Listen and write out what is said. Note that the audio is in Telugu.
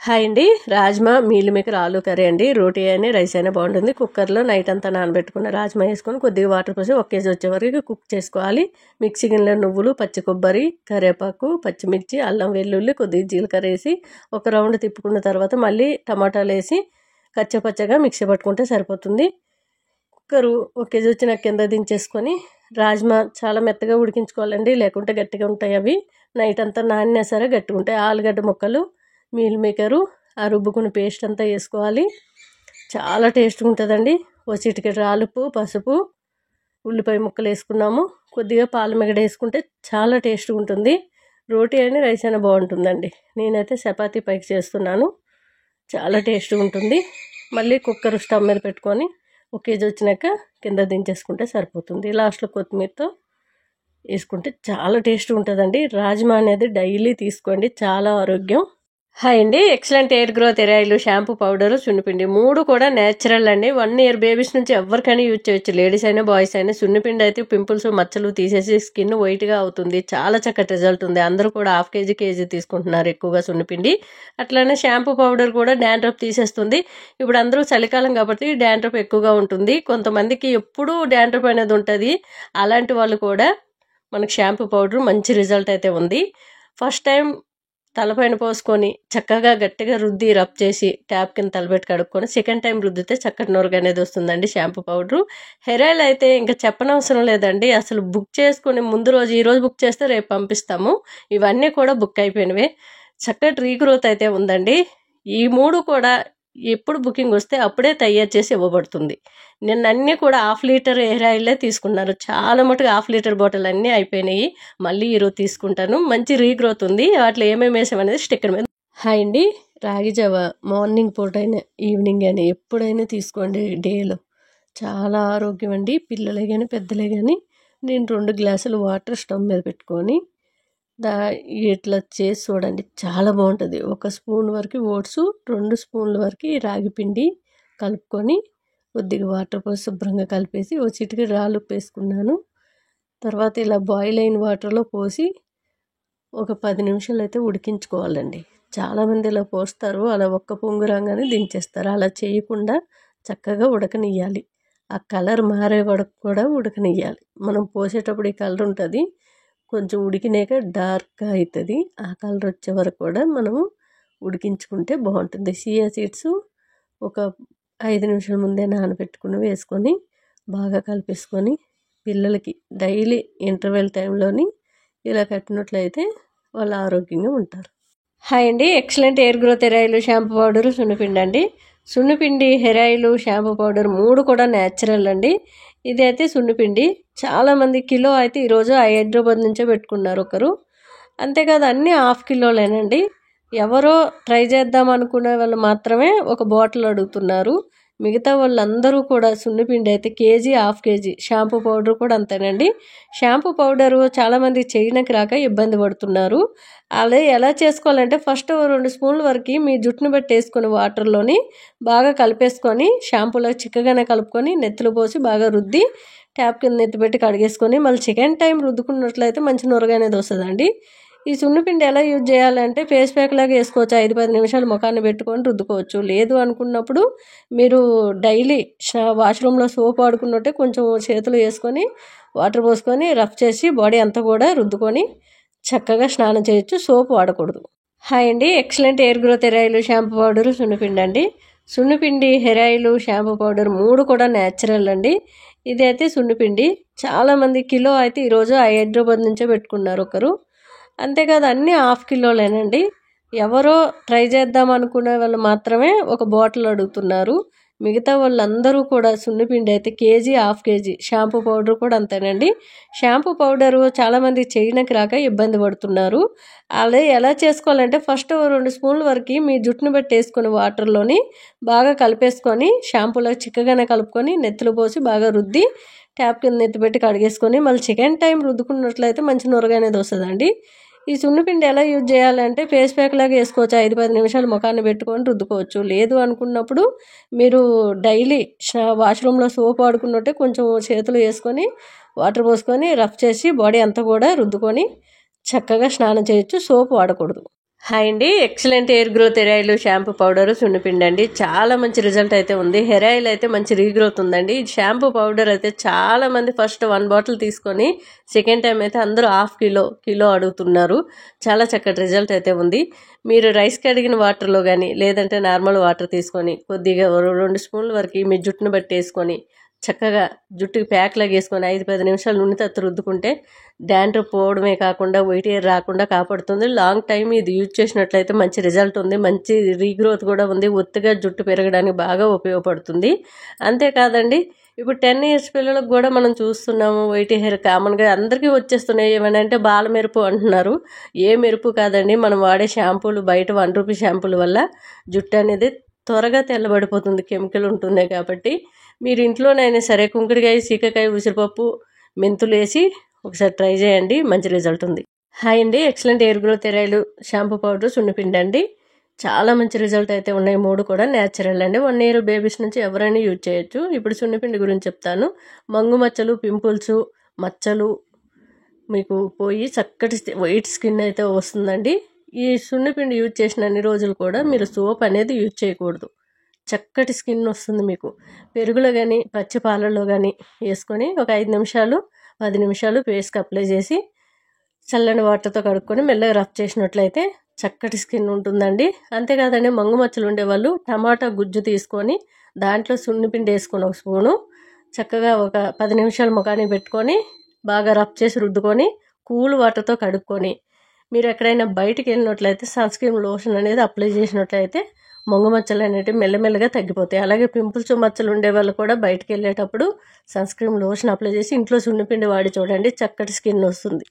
హాయ్ అండి. రాజ్మా మీల్ మేకర్ ఆలు కర్రీ అండి. రోటీ అయినా రైస్ అయినా బాగుంటుంది. కుక్కర్లో నైట్ అంతా నానబెట్టుకున్న రాజ్మా వేసుకొని కొద్దిగా వాటర్ పోసి 1 కేజీ వచ్చే వరకు కుక్ చేసుకోవాలి. మిక్సీ గిన్నెలో నువ్వులు, పచ్చి కొబ్బరి, కరివేపాకు, పచ్చిమిర్చి, అల్లం వెల్లుల్లి, కొద్దిగా జీలకర్ర వేసి ఒక రౌండ్ తిప్పుకున్న తర్వాత మళ్ళీ టమాటాలు వేసి కచ్చపచ్చగా మిక్సీ పట్టుకుంటే సరిపోతుంది. కుక్కరు 1 కేజీ వచ్చిన కింద దించేసుకొని రాజ్మా చాలా మెత్తగా ఉడికించుకోవాలండి, లేకుంటే గట్టిగా ఉంటాయి. అవి నైట్ అంతా నానినా సరే గట్టిగా ఉంటాయి. ఆలుగడ్డ ముక్కలు, మీల్ మేకరు, ఆ రుబ్బుకున్న పేస్ట్ అంతా వేసుకోవాలి. చాలా టేస్ట్గా ఉంటుందండి. ఒక చిటికెడు రాలుపు, పసుపు, ఉల్లిపాయ ముక్కలు వేసుకున్నాము. కొద్దిగా పాలు మిగడ వేసుకుంటే చాలా టేస్ట్గా ఉంటుంది. రోటీ అయినా రైస్ అయినా బాగుంటుందండి. నేనైతే చపాతీ పైకి చేస్తున్నాను. చాలా టేస్ట్గా ఉంటుంది. మళ్ళీ కుక్కర్ స్టవ్ మీద పెట్టుకొని 1 కేజీ వచ్చినాక కింద దించేసుకుంటే సరిపోతుంది. లాస్ట్లో కొత్తిమీరతో వేసుకుంటే చాలా టేస్ట్గా ఉంటుందండి. రాజ్మా అనేది డైలీ తీసుకోండి, చాలా ఆరోగ్యం. హాయ్ అండి. Excellent hair growth hair oil, shampoo, powder, సున్నిపిండి 3 కూడా నేచురల్ అండి. 1 ఇయర్ బేబీస్ నుంచి ఎవరికైనా యూజ్ చేయొచ్చు, లేడీస్ అయినా బాయ్స్ అయినా. సున్నిపిండి అయితే పింపుల్స్, మచ్చలు తీసేసి స్కిన్ వైట్గా అవుతుంది. చాలా చక్కటి రిజల్ట్ ఉంది. అందరూ కూడా 1/2 కేజీ తీసుకుంటున్నారు ఎక్కువగా సున్నిపిండి. అట్లానే షాంపూ పౌడర్ కూడా డాండ్రఫ్ తీసేస్తుంది. ఇప్పుడు అందరూ చలికాలం కాబట్టి డాండ్రఫ్ ఎక్కువగా ఉంటుంది. కొంతమందికి ఎప్పుడూ డాండ్రఫ్ అనేది ఉంటుంది. అలాంటి వాళ్ళు కూడా మనకు షాంపూ పౌడర్ మంచి రిజల్ట్ అయితే ఉంది. ఫస్ట్ టైం తలపైన పోసుకొని చక్కగా గట్టిగా రుద్ది రబ్ చేసి ట్యాప్ కింద తలపెట్టి కడుక్కొని సెకండ్ టైం రుద్దితే చక్కటి నొరగ అనేది వస్తుందండి షాంపూ పౌడరు. హెయిర్ ఆయిల్ అయితే ఇంకా చెప్పనవసరం లేదండి. అసలు బుక్ చేసుకుని ముందు రోజు, ఈరోజు బుక్ చేస్తే రేపు పంపిస్తాము. ఇవన్నీ కూడా బుక్ అయిపోయినవే. చక్కటి రీగ్రోత్ అయితే ఉందండి. ఈ 3 కూడా ఎప్పుడు బుకింగ్ వస్తే అప్పుడే తయారు చేసి ఇవ్వబడుతుంది. నిన్న అన్నీ కూడా 1/2 లీటర్ హెయిర్ ఆయిలే తీసుకున్నారు. చాలా మటుకు 1/2 లీటర్ బాటిల్ అన్నీ అయిపోయినాయి. మళ్ళీ ఈరోజు తీసుకుంటాను. మంచి రీగ్రోత్ ఉంది. వాటిలో ఏమేమి వేసామనేది స్టిక్కర్ మీద. హాయ్ అండి. రాగి జావ మార్నింగ్ పూట అయినా ఈవినింగ్ అయినా ఎప్పుడైనా తీసుకోండి డేలో. చాలా ఆరోగ్యం అండి. పిల్లలే కానీ పెద్దలే కానీ. నేను 2 గ్లాసులు వాటర్ స్టవ్ మీద పెట్టుకొని ఇట్లా చేసి చూడండి, చాలా బాగుంటుంది. 1 స్పూన్ వరకు ఓట్స్, 2 స్పూన్ల వరకు రాగి పిండి కలుపుకొని కొద్దిగా వాటర్ పోసి శుభ్రంగా కలిపేసి ఒక చిటికెడు రాళ్ళుప్పు వేసుకున్నాను. తర్వాత ఇలా బాయిల్ అయిన వాటర్లో పోసి ఒక 10 నిమిషాలు అయితే ఉడికించుకోవాలండి. చాలామంది ఇలా పోస్తారు, అలా ఒక్క పొంగు రాగానే దించేస్తారు. అలా చేయకుండా చక్కగా ఉడకనియ్యాలి. ఆ కలర్ మారే వరకు కూడా ఉడకనియ్యాలి. మనం పోసేటప్పుడు ఈ కలర్ ఉంటుంది, కొంచెం ఉడికినాక డార్క్గా అవుతుంది. ఆ కలర్ వచ్చే వరకు కూడా మనము ఉడికించుకుంటే బాగుంటుంది. చియా సీడ్స్ ఒక 5 నిమిషాల ముందే నానబెట్టుకుని వేసుకొని బాగా కలిపేసుకొని పిల్లలకి డైలీ ఇంటర్వెల్ టైంలోని ఇలా కట్టినట్లయితే వాళ్ళు ఆరోగ్యంగా ఉంటారు. హాయ్ అండి. Excellent hair growth hair oil, shampoo powder, సున్నిపిండి అండి. సున్నిపిండి, హెయిర్ ఆయిల్, షాంపూ పౌడర్ 3 కూడా న్యాచురల్ అండి. ఇదైతే సున్నిపిండి. చాలామంది కిలో అయితే ఈరోజు హైదరాబాద్ నుంచే పెట్టుకున్నారు ఒకరు. అంతేకాదు అన్నీ 1/2 కిలోలేనండి. ఎవరో ట్రై చేద్దాం అనుకునే వాళ్ళు మాత్రమే ఒక బాటిల్ అడుగుతున్నారు. మిగతా వాళ్ళందరూ కూడా సున్నిపిండి అయితే 1 కేజీ, 1/2 కేజీ. షాంపూ పౌడర్ కూడా అంతేనండి. షాంపూ పౌడరు చాలామంది చేయడానికి రాక ఇబ్బంది పడుతున్నారు. అలా ఎలా చేసుకోవాలంటే ఫస్ట్ 2 స్పూన్ల వరకు మీ జుట్టును బట్టి వేసుకొని వాటర్లోని బాగా కలిపేసుకొని షాంపూలో చిక్కగానే కలుపుకొని నెత్తులు పోసి బాగా రుద్ది ట్యాప్ కింద నెత్తి పెట్టి కడిగేసుకొని మళ్ళీ సెకండ్ టైం రుద్దుకున్నట్లయితే మంచి నొరగ అనేది వస్తుందండి. ఈ సున్నిపిండి ఎలా యూజ్ చేయాలంటే ఫేస్ ప్యాక్ లాగా వేసుకోవచ్చు. 5-10 నిమిషాలు ముఖాన్ని పెట్టుకొని రుద్దుకోవచ్చు. లేదు అనుకున్నప్పుడు మీరు డైలీ వాష్రూమ్లో సోప్ వాడుకున్నట్టే కొంచెం చేతులు వేసుకొని వాటర్ పోసుకొని రఫ్ చేసి బాడీ అంతా కూడా రుద్దుకొని చక్కగా స్నానం చేయొచ్చు. సోప్ వాడకూడదు. హాయ్ అండి. Excellent hair growth hair oil, shampoo powder, సున్నిపిండి అండి. సున్నిపిండి, హెయిర్ ఆయిల్, షాంపూ పౌడర్ 3 కూడా న్యాచురల్ అండి. ఇదైతే సున్నిపిండి. చాలామంది కిలో అయితే ఈరోజు హైదరాబాద్ నుంచే పెట్టుకున్నారు ఒకరు. అంతేకాదు అన్నీ 1/2 కిలోలేనండి. ఎవరో ట్రై చేద్దాం అనుకునే వాళ్ళు మాత్రమే ఒక బాటిల్ అడుగుతున్నారు. మిగతా వాళ్ళందరూ కూడా సున్నిపిండి అయితే 1 కేజీ, 1/2 కేజీ. షాంపూ పౌడర్ కూడా అంతేనండి. షాంపూ పౌడరు చాలామంది చేయడానికి రాక ఇబ్బంది పడుతున్నారు. అలా ఎలా చేసుకోవాలంటే ఫస్ట్ 2 స్పూన్ల వరకు మీ జుట్టును బట్టి వేసుకొని వాటర్లోని బాగా కలిపేసుకొని షాంపూలో చిక్కగానే కలుపుకొని నెత్తులు పోసి బాగా రుద్ది ట్యాప్ కింద నెత్తి పెట్టి కడిగేసుకొని మళ్ళీ సెకండ్ టైం రుద్దుకున్నట్లయితే మంచి నొరగ అనేది వస్తుందండి. ఈ సున్నిపిండి ఎలా యూజ్ చేయాలంటే ఫేస్ ప్యాక్ లాగా వేసుకోవచ్చు. 5-10 నిమిషాలు ముఖాన్ని పెట్టుకొని రుద్దుకోవచ్చు. లేదు అనుకున్నప్పుడు మీరు డైలీ వాష్రూమ్లో సోప్ వాడుకున్నట్టే కొంచెం చేతులు వేసుకొని వాటర్ పోసుకొని రఫ్ చేసి బాడీ అంతా కూడా రుద్దుకొని చక్కగా స్నానం చేయొచ్చు. సోప్ వాడకూడదు. హాయ్ అండి, excellent hair growth hair oil shampoo powder సున్నిపిండి అండి. చాలా మంచి రిజల్ట్ అయితే ఉంది. హెయిర్ ఆయిల్ అయితే మంచి రీగ్రోత్ ఉందండి. షాంపూ పౌడర్ అయితే చాలా మంది ఫస్ట్ 1 బాటిల్ తీసుకొని సెకండ్ టైం అయితే అందరూ హాఫ్ కిలో అడుగుతున్నారు. చాలా చక్కటి రిజల్ట్ అయితే ఉంది. మీరు రైస్ కడిగిన వాటర్లో కానీ లేదంటే నార్మల్ వాటర్ తీసుకొని కొద్దిగా 2 స్పూన్ల వరకు మీ జుట్టును బట్టి వేసుకొని చక్కగా జుట్టుకి ప్యాక్ లాగా వేసుకొని 5-10 నిమిషాలు నూనె తత్తి రుద్దుకుంటే డాండ్రఫ్ పోవడమే కాకుండా వైట్ హెయిర్ రాకుండా కాపాడుతుంది. లాంగ్ టైం ఇది యూజ్ చేసినట్లయితే మంచి రిజల్ట్ ఉంది. మంచి రీగ్రోత్ కూడా ఉంది. ఒత్తిగా జుట్టు పెరగడానికి బాగా ఉపయోగపడుతుంది. అంతేకాదండి, ఇప్పుడు 10 ఇయర్స్ పిల్లలకు కూడా మనం చూస్తున్నాము వైట్ హెయిర్ కామన్గా అందరికీ వచ్చేస్తున్నాయి. ఏమనంటే బాల మెరుపు అంటున్నారు. ఏ మెరుపు కాదండి, మనం వాడే షాంపూలు బయట 1 రూపీ షాంపూల వల్ల జుట్టు అనేది త్వరగా తెల్లబడిపోతుంది. కెమికల్ ఉంటున్నాయి కాబట్టి మీరు ఇంట్లోనైనా సరే కుంకుడికాయ, సీకాకాయ, ఉసిరిపప్పు, మెంతులు వేసి ఒకసారి ట్రై చేయండి. మంచి రిజల్ట్ ఉంది. హాయ్ అండి, excellent hair growth hair oil shampoo powder సున్నిపిండి అండి. చాలా మంచి రిజల్ట్ అయితే ఉన్నాయి. 3 కూడా న్యాచురల్ అండి. 1 ఇయర్ బేబీస్ నుంచి ఎవరైనా యూజ్ చేయొచ్చు. ఇప్పుడు సున్నిపిండి గురించి చెప్తాను. మంగు మచ్చలు, పింపుల్స్, మచ్చలు మీకు పోయి చక్కటి వైట్ స్కిన్ అయితే వస్తుందండి. ఈ సున్నిపిండి యూజ్ చేసిన అన్ని రోజులు కూడా మీరు సోప్ అనేది యూజ్ చేయకూడదు. చక్కటి స్కిన్ వస్తుంది మీకు. పెరుగులో కానీ పచ్చి పాలల్లో కానీ వేసుకొని ఒక 5 నిమిషాలు 10 నిమిషాలు ఫేస్కి అప్లై చేసి చల్లని వాటర్తో కడుక్కొని మెల్లగా రఫ్ చేసినట్లయితే చక్కటి స్కిన్ ఉంటుందండి. అంతేకాదండి, మంగు మచ్చలు ఉండేవాళ్ళు టమాటా గుజ్జు తీసుకొని దాంట్లో సున్నిపిండి వేసుకొని 1 స్పూను చక్కగా ఒక 10 నిమిషాలు ముఖానికి పెట్టుకొని బాగా రఫ్ చేసి రుద్దుకొని కూల్ వాటర్తో కడుక్కొని మీరు ఎక్కడైనా బయటికి వెళ్ళినట్లయితే సన్ స్క్రీన్ లోషన్ అనేది అప్లై చేసినట్లయితే మొంగు మచ్చలు అనేటివి మెల్లమెల్లగా తగ్గిపోతాయి. అలాగే పింపుల్స్ మచ్చలు ఉండే వాళ్ళు కూడా బయటికి వెళ్ళేటప్పుడు సన్ స్క్రీన్ లోషన్ అప్లై చేసి ఇంట్లో సున్నిపిండి వాడి చూడండి, చక్కటి స్కిన్ వస్తుంది.